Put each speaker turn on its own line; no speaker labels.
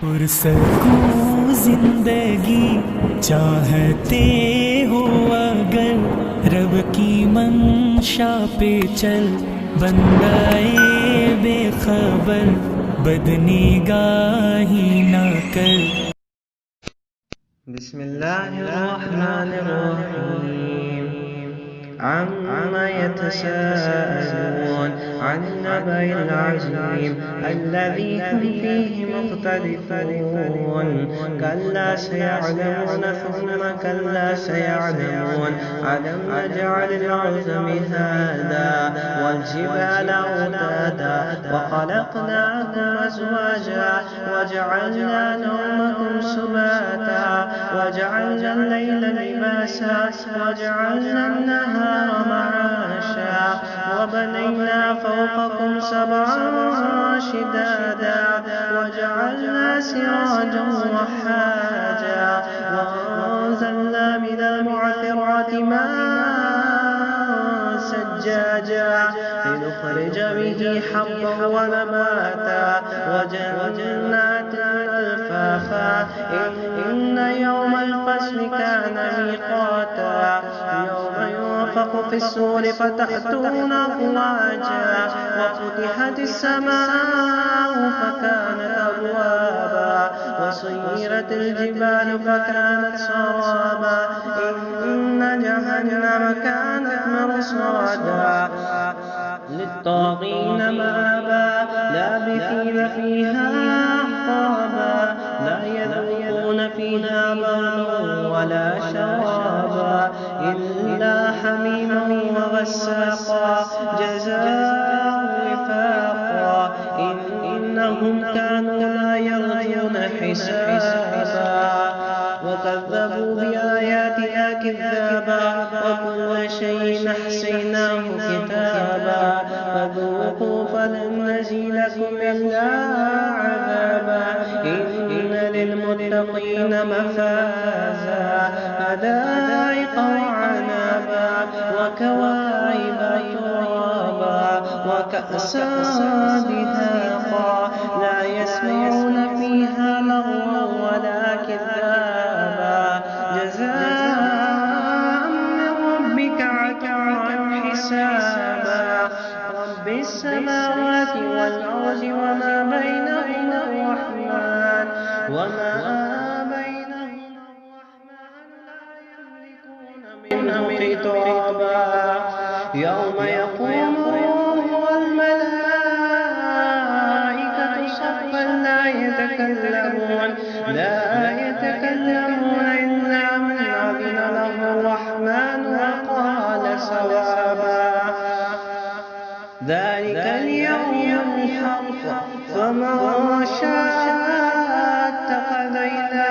पुरसकूं जिंदगी चाहते हो अगर रब की मंशा पे चल, बंदाए बेखबर बदनिगाही ना कर।
बिस्मिल्लाहिर्रहमानिर्रहीम। عما يتساءلون عن النبأ العظيم الذي هم فيه مختلفون. كلا سيعلمون ثم كلا سيعلمون. ألم نجعل الأرض مهادا والجبال أوتادا وخلقناكم أزواجا وجعلنا نومكم سباتا وجعلنا الليل لباسا وجعلنا النهار معاشا وبنينا فوقكم سبعا شدادا وجعلنا سراجا وحاجا وأنزلنا من المعثرات ماء سجاجا لنخرج به حبا ونباتا وجنات ألفافا. إن يوم الفصل كان ميقاتا يوم ينفخ في الصور فتأتون أفواجا وفتحت السماء فكانت أبوابا وسيرت الجبال فكانت سرابا. إن جهنم كانت مرصادا للطاغين مآبا لابثين فيها أحقابا لا يذوقون فيها بردا ولا شرابا إلا حميما وغساقا جزاء وفاقا. إنهم كانوا لا يرجون حسابا وكذبوا بآياتنا كذابا وكل شيء أحصيناه كتابا فذوقوا فلن نزيدكم إلا عذابا. إن للمتقين مفازا حدائق وعنابا وكواعب ترابا وكأسا دهاقا لا يسمعون فيها لغوا ولا كذابا جزاء من ربك عطاء حسابا. رب السماوات والأرض وما بينهما الرحمن لا يملكون منه خطابا. يوم يقوم الروح والملائكة صفا لا يتكلمون إلا من أذن له الرحمن وقال صوابا. ذلك اليوم الحق فمن شاء اتخذ إلى